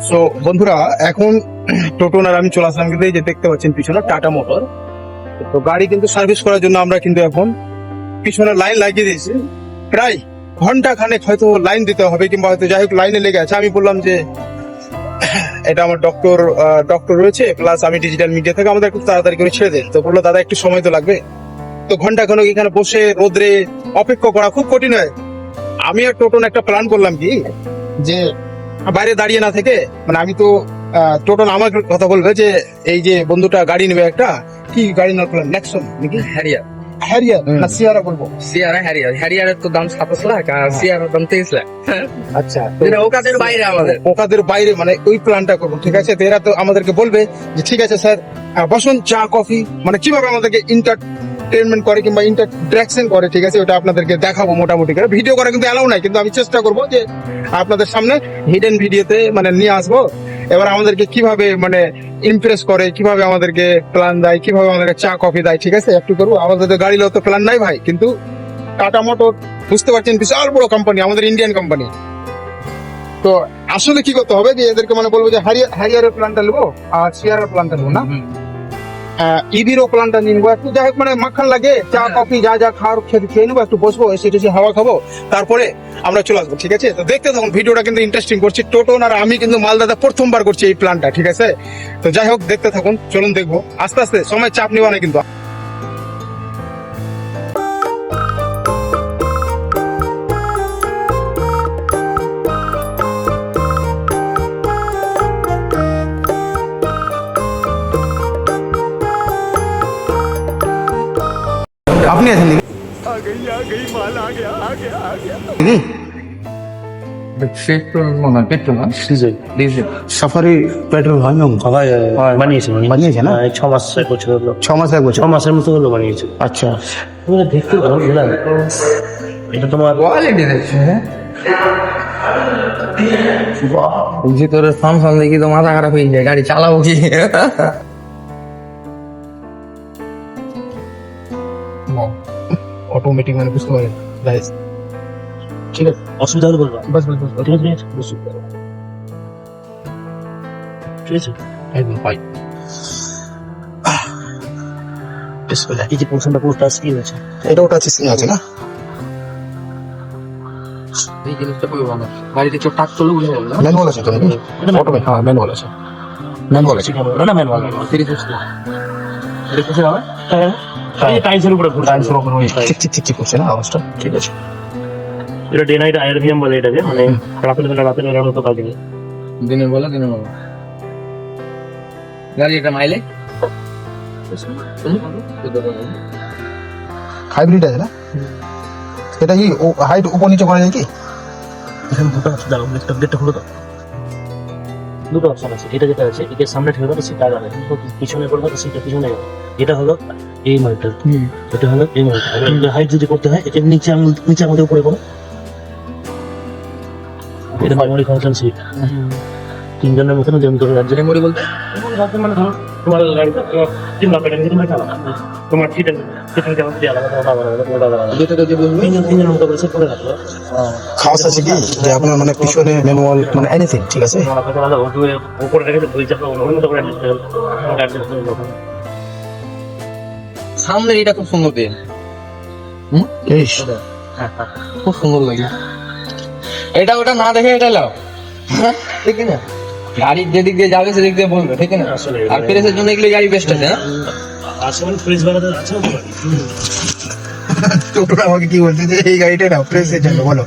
So বন্ধুরা, এখন টোটো আর আমি চলে আসলাম কিন্তু এই যে দেখতে পাচ্ছেন পিছনে টাটা মোটর। তো গাড়ি কিন্তু সার্ভিস করার জন্য আমরা কিন্তু এখন পিছনে লাইন লাগিয়ে দিয়েছি। প্রায় ঘন্টা খানেক হয়তো লাইন দিতে হবে, কিংবা হয়তো যাই হোক লাইনে লেগে আছে। আমি বললাম যে এটা আমার ডক্টর রয়েছে, প্লাস আমি ডিজিটাল মিডিয়া থেকে, আমাদের একটু তাড়াতাড়ি করে ছেড়ে দেন। তো বললো দাদা একটু সময় তো লাগবে। তো ঘন্টা খানেক এখানে বসে রোদ্রে অপেক্ষা করা খুব কঠিন হয়। আমি আর টোটন একটা প্ল্যান করলাম কি, যে বাইরে দাঁড়িয়ে না থেকে, মানে আমি তো টোটন আমার কথা বলবে যে এই যে বন্ধুটা গাড়ি নেবে একটা, কি গাড়ি নেওয়ার প্ল্যান? নেক্সন নাকি হ্যারিয়ার হ্যারিয়ার না সিয়ারা বলবো? হ্যারিয়ারের তো দাম 27 লাখ আর সিয়ারের দাম 23 লাখ। আচ্ছা, যেটা ওকাদের বাইরে আমাদের। ওকাদের বাইরে, মানে ওই প্ল্যানটা করবো, ঠিক আছে? তো এরা তো আমাদেরকে বলবে যে ঠিক আছে স্যার বসুন, চা কফি, মানে কিভাবে আমাদেরকে এন্টারটেনমেন্ট করে কিংবা ইন্টারট্রাকশন করে, ঠিক আছে? ওটা আপনাদেরকে দেখাবো মোটামুটি করে। ভিডিও করা কিন্তু অ্যালাউ নাই, কিন্তু আমি চেষ্টা করবো যে আপনাদের সামনে হিডেন ভিডিওতে মানে নিয়ে আসবো। এবার আমাদেরকে কিভাবে মানে ইমপ্রেস করে, কিভাবে আমাদেরকে প্ল্যান দেয়, কিভাবে আমাদেরকে চা কফি দেয়, ঠিক আছে? একটু করবো। আমাদের তো গাড়ি তো প্ল্যান নাই ভাই, কিন্তু টাটা মোটর বুঝতে পারছেন বিশাল বড় কোম্পানি, আমাদের ইন্ডিয়ান কোম্পানি। তো আসলে কি করতে হবে যে এদেরকে মানে বলবো যে হ্যারিয়ারের প্ল্যানটা নেবো আর সিয়ারের প্ল্যানটা নেবো না, ইভিরও প্ল্যানটা নিয়ে নেবো। একটু যাই হোক মানে মাখন লাগে, চা কফি যা যা খাওয়ার খেয়ে নেবো, একটু বসবো, এসে টেসে হাওয়া খাবো, তারপরে আমরা চলে আসবো, ঠিক আছে? তো দেখতে থাকুন, ভিডিওটা কিন্তু ইন্টারেস্টিং করছি। টোটন আর আমি কিন্তু মালদাতে প্রথমবার করছি এই প্ল্যানটা, ঠিক আছে? তো যাই হোক দেখতে থাকুন, চলুন দেখবো আস্তে আস্তে, সময় চাপ নিবা না কিন্তু। আপনি আছেন নাকি? সাফারি পেট্রোল হয় বানিয়েছে বানিয়েছে না? 6 মাস 1 বছর হলো। 6 মাস 1 বছর? 6 মাসের মতো হলো বানিয়েছে। আচ্ছা, তুমি দেখতে পারো বুঝলাম, এটা তোমার কোয়ালিটি দেখছো হ্যাঁ? ভিতরে ফাংশন দেখি তো মাথা খারাপ হয়ে যায়, গাড়ি চালাবো কি? অটোমেটিক মানে বুঝতে পারেন গাইস, ঠিক আছে? অসুবিধা হলে বলবা। বাস বাস বাস ঠিক আছে ঠিক আছে। একদম পাই। বিসমিল্লাহ। এই যে পোর্শনটা পুরো টাচ স্ক্রিন আছে, এটা ওটা আছে না? এই জিনিসটা খুবই ভালো। গাড়িতে একটু টাচ করলে বুঝে যাবে না? ম্যানুয়াল আছে তো নাকি? অটোমেটিক, হ্যাঁ ম্যানুয়াল আছে, ম্যানুয়াল আছে। না ম্যানুয়াল সিরিজ হচ্ছে এটা কিছু হবে এই টাইলসের উপরে ঘুরছে। টাইলসের উপর ওই চিক চিক চিক চিক করছে না আওয়াজটা, ঠিক আছে? এটা ডে নাইট আইআরভিএম বলে এটাকে, মানে রাতের বেলা মতো কাজ করে। দিনের বেলা গাড়ি একটা মাইলে হাইব্রিড আছে না? এটা কি হাইট উপর নিচে করা যায় কি? এখানে দুটো আছে, দাঁড়াও গেটটা খুলে দাও। দুটো অপশন আছে, এটা যেটা আছে এটার সামনে ঠেলে দাও, সেটা আলাদা, পিছনে করবো তো সেটা পিছনে যাবে। এটা হলো এই মডেলটা, এটা হলো এই মডেলটা। হাইট যদি করতে হয় এটা নিচে আমাদের উপরে করো। এটা মেমোরি ফাংশন সিট, 3 জনের মতন যেমন ধরো রাজ্যে মেমোরি বলতে মানে ধরো তোমার গাড়িটা তিন লাখ টাকা তুমি চালাও, তোমার সিটের যেমন দিয়ে আলাদা আলাদা যেটা যে বলবো তিন জনের মতো করে সেট করে রাখলো। খাস আছে কি যে আপনার মানে পিছনে ম্যানুয়াল মানে এনিথিং, ঠিক আছে? উপরে রেখে বই চাপা ওই মতো করে অ্যাডজাস্ট করে সামনে এটা খুব সুন্দর দিয়ে ইস, খুব সুন্দর লাগে। এটা ওটা না দেখে এটা লাও, ঠিক না? গাড়ি যেদিক দিয়ে যাবে সেদিক দিয়ে বলবে, ঠিক না? আসলে আর প্রেসের জন্য এগুলো গাড়ি বেস্ট আছে না? আছে মানে ফ্রিজ বানাতে আছে। টোটোটা আমাকে কি বলছে যে এই গাড়িটা না প্রেসের জন্য, বলো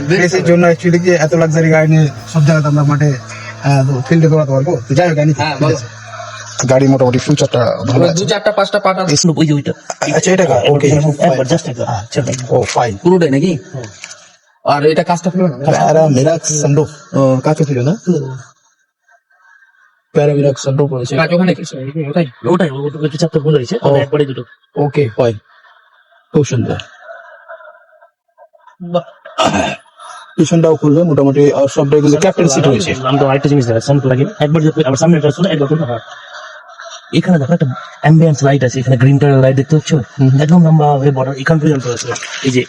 প্রেসের জন্য অ্যাকচুয়ালি কি এত লাক্সারি গাড়ি নিয়ে সব জায়গাতে আমরা মাঠে ফিল্ডে দৌড়াতে পারবো? তো যাই হোক, হ্যাঁ বলো। গাড়ি মোটামুটি ফিউচারটা ভালো আছে। 2-4টা 5টা পার্ট আছে ওই যে ওইটা আচ্ছা, এটা ওকে, একবার জাস্ট একবার ও ফাইন। পুরোটাই নাকি? আর এটা কাজটা খুলে না? মিরাক্স সানরুফ কাছে ছিল না? প্যারামিরাক্স সানরুফ রয়েছে। কাজ ওখানে কি? ওটাই ওটা চাপতে ভুল হয়েছে, একবারে দুটো। ওকে ফাইন, খুব সুন্দর। পিছনটাও খুলবে মোটামুটি, আর সবটাই কিন্তু ক্যাপ্টেন সিট রয়েছে। আমি তো আরেকটা জিনিস দেখাচ্ছি, আমি তো লাগে একবার যদি আমার সামনে একটা শুনে একবার করতে হয়। এখানে দেখো একটা অ্যাম্বিয়েন্স লাইট আছে, এখানে গ্রিন কালার লাইট দেখতে পাচ্ছ, একদম লম্বা হয়ে বর্ডার এখান পর্যন্ত আছে। এই যে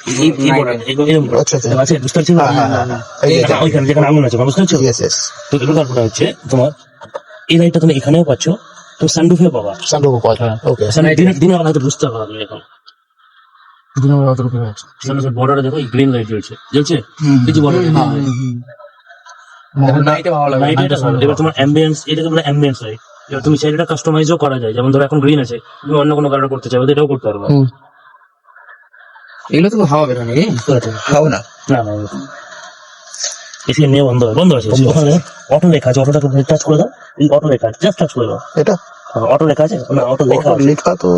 এই বর্ডার এরকম আচ্ছা, আচ্ছা। আছে, বুঝতে পারছো? এই যে এটা ওইখানে যেখানে আগুন আছে, বুঝতে পারছো? ইয়েস ইয়েস তো এগুলো তারপরে হচ্ছে তোমার এই লাইটটা তুমি এখানেও পাচ্ছ, তুমি সানরুফেও পাবা। সানরুফ পাওয়া ওকে দিনের বেলা হয়তো বুঝতে পারবে না এখন, দিনের বেলা অতটুকু সানরুফের বর্ডারে দেখো এই গ্রিন লাইট জ্বলছে, এই যে বর্ডার নাইটে ভালো লাগে। এবার তোমার অ্যাম্বিয়েন্স, এটাকে বলে অ্যাম্বিয়েন্স লাইট। এবার তুমি চাইলে এটা কাস্টমাইজও করা যায়, যেমন ধরো এখন গ্রিন আছে, তুমি অন্য কোনো কালার করতে চাইবে, এটাও করতে পারবে। এগুলো তো হাওয়া বেরো নাকি? খাও না না না, এসি নিয়ে বন্ধ আছে। ওখানে অটো লেখা আছে, অটোটাকে টাচ করে দাও, এই অটো লেখা আছে, জাস্ট টাচ করে দাও। এটা অটো লেখা আছে না, অটো লেখা আছে, লেখা তো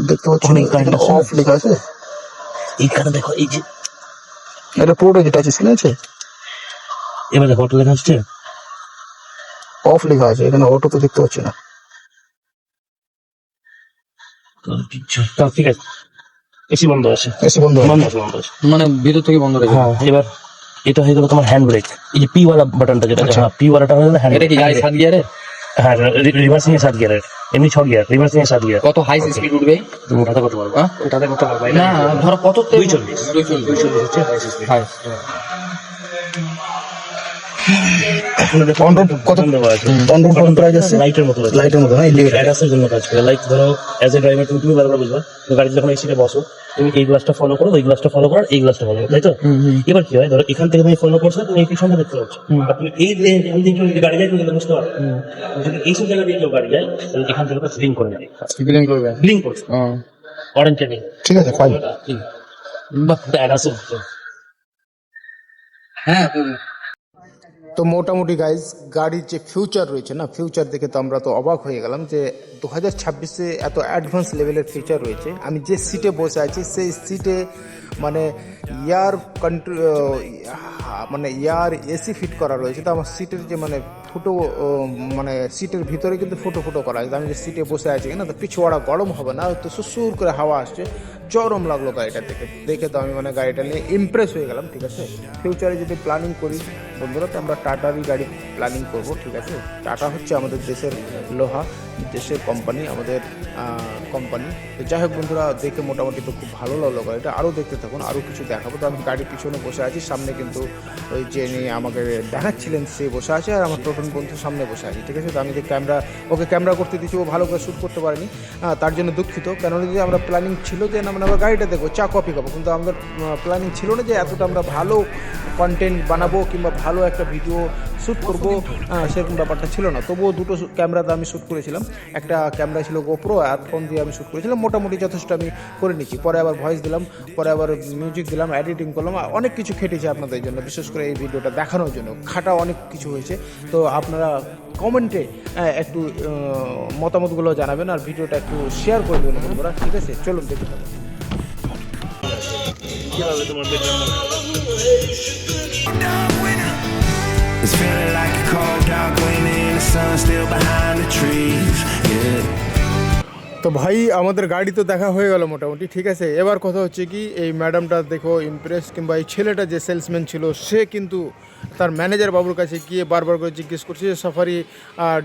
দেখতে পাচ্ছি না, এখানে অফ লেখা আছে। এইখানে দেখো এই যে, এটা পুরোটা যেটা আছে স্ক্রিন আছে এবার দেখো অটো লেখা আসছে, অফ লেখা আছে, এখানে অটো তো দেখতে পাচ্ছি না। তো ঠিক আছে, এসি বন্ধ আছে, এসে বন্ধ বন্ধ আছে। মানে ভিতর থেকে বন্ধ রেখে। হ্যাঁ, এবার এটা হয়ে গেল তোমার হ্যান্ড ব্রেক, এই যে পি ওয়ালা বাটনটা যেটা, হ্যাঁ পি ওয়ালাটা হয়ে গেল হ্যান্ড এটা কি গাড়ি 7 গিয়ারে? হ্যাঁ, রিভার্সিং এ 7 গিয়ারের, এমনি 6 গিয়ার, রিভার্সিং এ 7 গিয়ার। কত হাই স্পিড উঠবে? তুমি ওঠাতে করতে পারবে, হ্যাঁ? ওঠাতে করতে পারবে না ধরো কত? 240 240 হচ্ছে high speed. High. On road কত অন রোড কত প্রাইস আছে? লাইটের মতো আছে, লাইটের মতো না ইন্ডিকেটর অ্যাডাসের জন্য কাজ করে। লাইক ধরো অ্যাজ এ ড্রাইভার তুমি বারবার বুঝবা, তো গাড়িতে যখন এই সিটে বসো, তুমি এই গ্লাসটা ফলো করো, ওই গ্লাসটা ফলো করো, এই গ্লাসটা ফলো করো, তাই তো? এবার কি হয়, ধরো এখান থেকে তুমি ফলো করছো, তুমি এই পিছনে দেখতে পাচ্ছ, আর তুমি এই এখান থেকে যদি গাড়ি যায় তুমি কিন্তু বুঝতে পারো। যদি এই সব জায়গা দিয়ে কেউ গাড়ি যায়, তাহলে এখান থেকে ব্লিঙ্ক করে যায়, গ্রিন করবে। ব্লিঙ্ক করছে অরেঞ্জ টেনে। ঠিক আছে ফাইন। বাহ, অ্যাডাসের হ্যাঁ তো মোটামুটি গাইজ গাড়ির যে ফিউচার রয়েছে না, ফিউচার দেখে তো আমরা তো অবাক হয়ে গেলাম যে 2026-এ এত অ্যাডভান্স লেভেলের ফিচার রয়েছে। আমি যে সিটে বসে আছি সেই সিটে মানে মানে এয়ার এসি ফিট করা রয়েছে। তো আমার সিটের যে মানে ফুটো মানে সিটের ভিতরে কিন্তু ফুটো করা আছে। আমি যে সিটে বসে আছি না, তো পিছুয়াড়া গরম হবে না, তো সুসুর করে হাওয়া আসছে, চরম লাগলো গাড়িটা দেখে তো আমি মানে গাড়িটা নিয়ে ইমপ্রেস হয়ে গেলাম। ঠিক আছে, ফিউচারে যদি প্ল্যানিং করি বন্ধুরা, তো আমরা টাটারই গাড়ি প্ল্যানিং করব। ঠিক আছে, টাটা হচ্ছে আমাদের দেশের লোহা, দেশের কোম্পানি, আমাদের কোম্পানি। তো যাই হোক বন্ধুরা, দেখে মোটামুটি তো খুব ভালো লাগলো গাড়িটা। আরও দেখতে থাকুন, আরও কিছু দেখাবো। তো আমি গাড়ির পিছনে বসে আছি, সামনে কিন্তু ওই যে নিয়ে আমাকে দেখাচ্ছিলেন সে বসে আছে, আর আমার টোটন বন্ধু সামনে বসে আছে। ঠিক আছে, তো আমি যে ওকে ক্যামেরা করতে দিচ্ছি, ও ভালো করে শ্যুট করতে পারেনি, তার জন্য দুঃখিত। কেননা যে আমরা প্ল্যানিং ছিল যে আমরা গাড়িটা দেখবো, চা কফি খাবো, কিন্তু আমাদের প্ল্যানিং ছিল না যে এতটা আমরা ভালো কন্টেন্ট বানাবো কিংবা ভালো একটা ভিডিও শ্যুট করবো, সেরকম ব্যাপারটা ছিল না। তবুও দুটো ক্যামেরাতে আমি শ্যুট করেছিলাম, একটা ক্যামেরা ছিল গোপ্রো, আর ফোন দিয়ে আমি শ্যুট করেছিলাম। মোটামুটি যথেষ্ট আমি করে নিচ্ছি, পরে আবার ভয়েস দিলাম, পরে আবার মিউজিক দিলাম, এডিটিং করলাম, অনেক কিছু খেটেছি আপনাদের জন্য, বিশেষ করে এই ভিডিওটা দেখানোর জন্য খাটা অনেক কিছু হয়েছে। তো আপনারা কমেন্টে একটু মতামতগুলো জানাবেন, আর ভিডিওটা একটু শেয়ার করে দেবেন বন্ধুরা। ঠিক আছে, চলুন দেখতে থাকুন। It's feeling like a cold dog gleaming in the sun, still behind the trees. Yeah. তো ভাই আমাদের গাড়ি তো দেখা হয়ে গেল মোটামুটি। ঠিক আছে, এবার কথা হচ্ছে কি, এই ম্যাডামটা দেখো ইমপ্রেস, কিংবা এই ছেলেটা যে সেলসম্যান ছিল সে কিন্তু তার ম্যানেজার বাবুর কাছে গিয়ে বারবার করে জিজ্ঞেস করছে যে সাফারি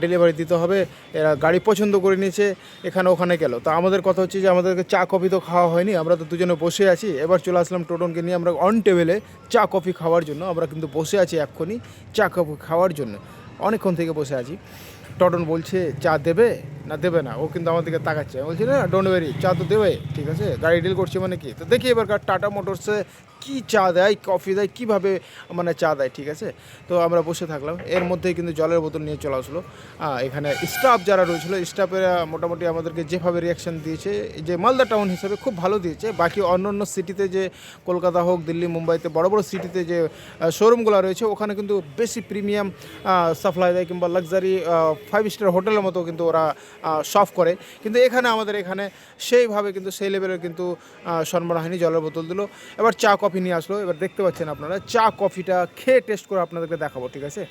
ডেলিভারি দিতে হবে, এরা গাড়ি পছন্দ করে নিয়েছে, এখানে ওখানে গেল। তো আমাদের কথা হচ্ছে যে আমাদেরকে চা কফি তো খাওয়া হয়নি, আমরা তো দুজনে বসে আছি। এবার চলে আসলাম টোটনকে নিয়ে, আমরা অন টেবিলে চা কফি খাওয়ার জন্য। আমরা কিন্তু বসে আছি এক্ষুনি চা কফি খাওয়ার জন্য, অনেকক্ষণ থেকে বসে আছি। টটন বলছে চা দেবে না দেবে না, ও কিন্তু আমার দিকে তাকাচ্ছে, বলছি না ডোন্ট ওয়ারি, চা তো দেবে। ঠিক আছে, গাড়ি ডিল করছে মানে কি, তো দেখি এবারকার টাটা মোটরসে কী চা দেয়, কফি দেয়, কীভাবে মানে চা দেয়। ঠিক আছে, তো আমরা বসে থাকলাম, এর মধ্যেই কিন্তু জলের বোতল নিয়ে চলে আসলো। এখানে স্টাফ যারা রয়েছিল, স্টাফেরা মোটামুটি আমাদেরকে যেভাবে রিয়াকশান দিয়েছে, যে মালদা টাউন হিসেবে খুব ভালো দিয়েছে। বাকি অন্য সিটিতে, যে কলকাতা হোক, দিল্লি, মুম্বাইতে বড় বড় সিটিতে যে শোরুমগুলো রয়েছে, ওখানে কিন্তু বেশি প্রিমিয়াম সাপ্লাই দেয়, কিংবা লাক্সারি 5 স্টার হোটেলের মতো কিন্তু ওরা সার্ভ করে। কিন্তু এখানে আমাদের এখানে সেইভাবে কিন্তু সেই লেভেলের কিন্তু সম্মান হয়নি। জলের বোতল দিল, এবার চা কফি নিয়ে আসলো। এবার দেখতে পাচ্ছেন আপনারা, চা কফিটা খেয়ে টেস্ট করে আপনাদেরকে দেখাবো। ঠিক আছে,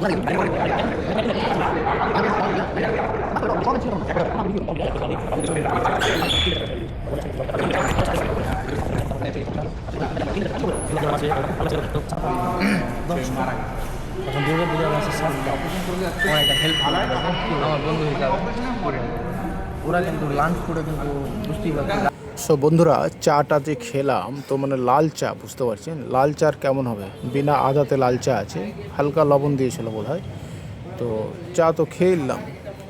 আমার বন্ধু হিসাবে করে ওরা কিন্তু লাঞ্চ করে কিন্তু বুঝতেই পারছে। সো বন্ধুরা, চাটা যে খেলাম তো মানে লাল চা, বুঝতে পারছেন লাল চার কেমন হবে, বিনা আদাতে লাল চা আছে, হালকা লবণ দিয়েছিল বোধ হয়। তো চা তো খেয়ে নিলাম,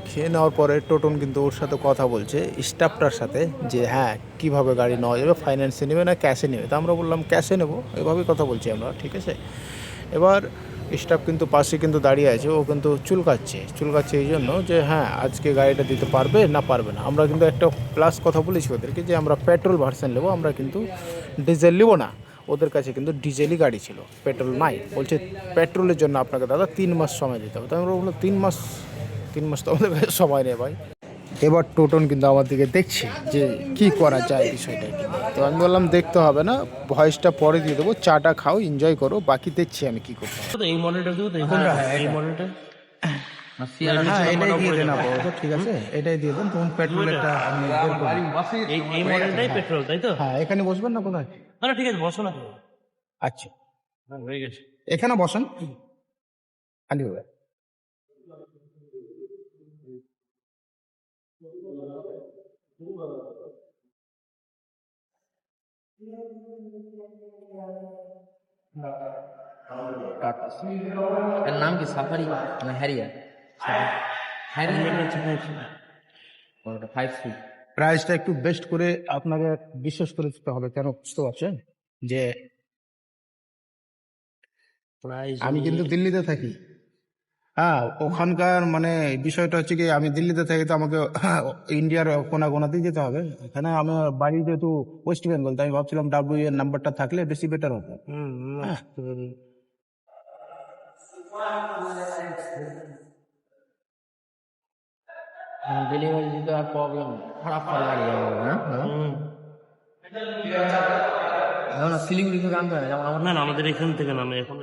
খেয়ে নেওয়ার পরে টোটন কিন্তু ওর সাথে কথা বলছে স্টাফটার সাথে যে হ্যাঁ কীভাবে গাড়ি নেওয়া যাবে, ফাইন্যান্সে নেবে না ক্যাশে নেবে। তো আমরা বললাম ক্যাশে নেবো, এভাবেই কথা বলছি আমরা, ঠিক আছে। এবার স্টাফ কিন্তু পাশে কিন্তু দাঁড়িয়ে আছে, ও কিন্তু চুলকাচ্ছে এই জন্য যে হ্যাঁ আজকে গাড়িটা দিতে পারবে না পারবে না। আমরা কিন্তু একটা প্লাস কথা বলেছি ওদেরকে যে আমরা পেট্রোল ভার্সন নেবো, আমরা কিন্তু ডিজেল নেবো না। ওদের কাছে কিন্তু ডিজেলই গাড়ি ছিল, পেট্রোল নাই। বলছে পেট্রোলের জন্য আপনাকে দাদা 3 মাস সময় দিতে হবে। তো আমরা বললাম 3 মাস তো আমাদের কাছে সময় নেই ভাই। এবার টোটন কিন্তু আমার দিকে দেখছে যে কি করা যায় বিষয়টা কি। তো আমি বললাম দেখতে হবে না, ভয়েসটা পরে দিয়ে দেবো, চাটা খাও এনজয় করো, বাকি দেখছি আমি কি করবো। এই মডেলটা দেবো তো, এই মডেলটা হ্যাঁ এটাই দিয়ে দেন আপাতত, ঠিক আছে এটাই দিয়ে দেন। তখন পেট্রোলেরটা আমি বের করবো। এই মডেলটাই পেট্রোল, তাই তো? হ্যাঁ এখানে বসবেন না কোথায়? না ঠিক আছে, বসো না। আচ্ছা হয়ে গেছে। এখানে বসেন আলি ভাই। এর নাম কি সাফারি না হ্যারিয়ার? Harrier 5 seat. প্রাইসটা একটু বেস্ট করে আপনাকে বিশ্বাস করে দিতে হবে, কেন বুঝতে পারছেন যে আমি কিন্তু দিল্লিতে থাকি। হ্যাঁ ওখানকার মানে বিষয়টা হচ্ছে কি, আমি দিল্লিতে থাকি তো আমাকে ইন্ডিয়ার কোনাতেই যেতে হবে। এখানে আমার বাড়ি যেহেতু ওয়েস্ট বেঙ্গল, তাই আমি ভাবছিলাম ডাব্লিউ এর নাম্বারটা থাকলে বেশি বেটার হতো। ডেলিভারি দিতে আর প্রবলেম, খারাপ লাগে না না শিলিগুড়ি থেকে আনতে হয়, যেমন আমার না আমাদের এখান থেকে নামে এখন।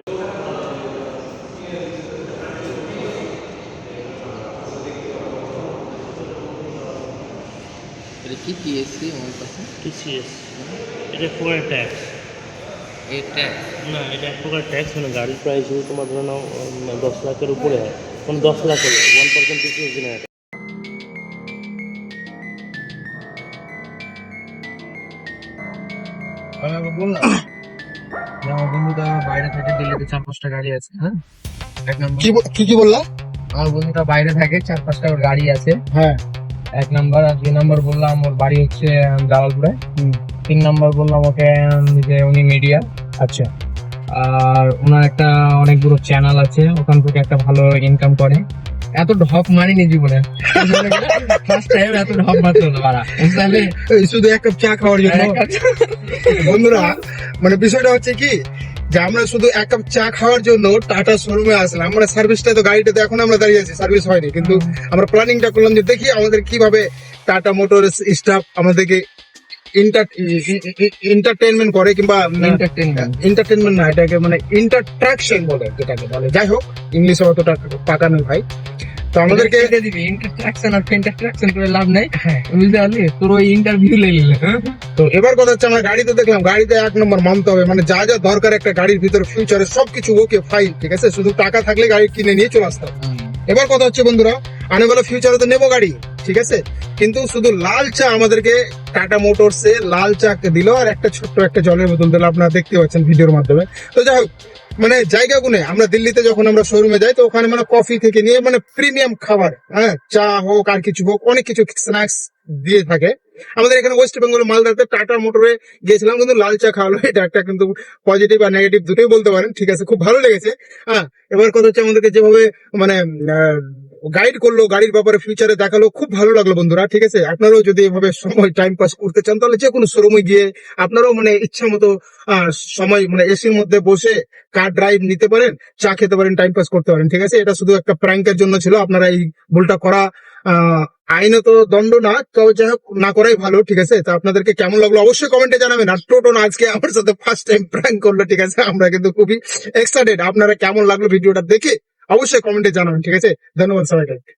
এটা কি এসছি আমার কাছে টিসিএস, এটা এক প্রকার ট্যাক্স। এটা না এটা এক প্রকার ট্যাক্স, মানে গাড়ির প্রাইস যদি তোমার ধরে নাও 10 লাখের উপরে হয়, মানে 10 লাখ হলে 1% টিসিএস দিনে হয়। আমি বললাম যে আমার বন্ধুটা বাইরে থেকে দিল্লিতে 4-5টা গাড়ি আছে। হ্যাঁ এক নম্বর কি বললাম? আমার বন্ধুটা বাইরে থাকে, 4-5টা গাড়ি আছে। হ্যাঁ 1 নম্বর। আর 2 নম্বর বললাম ওর বাড়ি হচ্ছে জালালপুরে। 3 নম্বর বললাম ওকে যে উনি মিডিয়া। আচ্ছা আর ওনার একটা অনেকগুলো চ্যানেল আছে, ওখান থেকে একটা ভালো ইনকাম করে। এত ঢপ মারিনি জীবনে, ফার্স্ট টাইম এত ঢপ মারতো না মারা, বুঝলে? এই শুধু এক কাপ চা খাওয়ার জন্য বন্ধুরা, মানে বিষয়টা হচ্ছে কি যে আমরা শুধু এক কাপ চা খাওয়ার জন্য টাটা শোরুমে আসলাম। মানে সার্ভিসটা তো গাড়িটাতে এখন আমরা দাঁড়িয়ে আছি, সার্ভিস হয়নি, কিন্তু আমরা প্ল্যানিংটা করলাম যে দেখি আমাদের কিভাবে টাটা মোটরস স্টাফ আমাদেরকে এন্টারটেনমেন্ট করে, কিংবা এন্টারটেনমেন্ট না, এটাকে মানে ইন্টারট্রাকশন বলে যেটাকে বলে। যাই হোক ইংলিশে অতটা পাকা নয় ভাই। তো আমাদেরকে ইন্টারট্রাকশন আর ইন্টারট্রাকশন করে লাভ নেই, বুঝতে পারলি? তোর ওই ইন্টারভিউ লেগে গেলে। তো এবার কথা হচ্ছে আমরা গাড়িতে দেখলাম, গাড়িতে 1 নম্বর মানতে হবে, মানে যা যা দরকার একটা গাড়ির ভিতরে ফিউচারে সবকিছু ওকে ফাইল, ঠিক আছে, শুধু টাকা থাকলে গাড়ি কিনে নিয়ে চলে আসতে হবে। এবার কথা হচ্ছে বন্ধুরা, আনেবেলা ফিউচারে তো নেবো গাড়ি, ঠিক আছে, কিন্তু শুধু লাল চা আমাদেরকে টাটা মোটরসে লাল চা দিল, আর একটা ছোট্ট একটা জলের বোতল দিল, আপনারা দেখতে পাচ্ছেন ভিডিওর মাধ্যমে। তো যাই হোক মানে জায়গা গুনে আমরা দিল্লিতে যখন আমরা শোরুমে যাই, তো ওখানে মানে কফি থেকে নিয়ে মানে প্রিমিয়াম খাবার, হ্যাঁ চা হোক আর কিছু হোক, অনেক কিছু স্ন্যাক্স দিয়ে থাকে। আমাদের এখানে ওয়েস্ট বেঙ্গল মালদাতে টাটা মোটরে গিয়েছিলাম, কিন্তু লাল চা খাওয়ালো, এটা একটা কিন্তু পজিটিভ আর নেগেটিভ দুটোই বলতে পারেন, ঠিক আছে, খুব ভালো লেগেছে। হ্যাঁ এবার কথা হচ্ছে আমাদেরকে যেভাবে মানে গাইড করলো, গাড়ির ব্যাপারে ফিউচারে দেখালো, খুব ভালো লাগলো বন্ধুরা, ঠিক আছে। আপনারাও যদি এভাবে সময় টাইম পাস করতে চান, তাহলে যে কোনো শোরুমে গিয়ে আপনারাও মানে ইচ্ছা মতো সময় মানে এসির মধ্যে বসে কার ড্রাইভ নিতে পারেন, চা খেতে পারেন, টাইম পাস করতে পারেন, ঠিক আছে। এটা শুধু একটা প্র্যাঙ্কের জন্য ছিল, আপনারা এই ভুলটা করা আইনত দণ্ড না, তবে যাই হোক না করাই ভালো, ঠিক আছে। তো আপনাদেরকে কেমন লাগলো অবশ্যই কমেন্টে জানাবেন। আর টোটন আজকে আমার সাথে ফার্স্ট টাইম প্র্যাঙ্ক করলো, ঠিক আছে, আমরা কিন্তু খুবই এক্সাইটেড। আপনারা কেমন লাগলো ভিডিওটা দেখে অবশ্যই কমেন্টে জানাবেন, ঠিক আছে? ধন্যবাদ সবাইকে।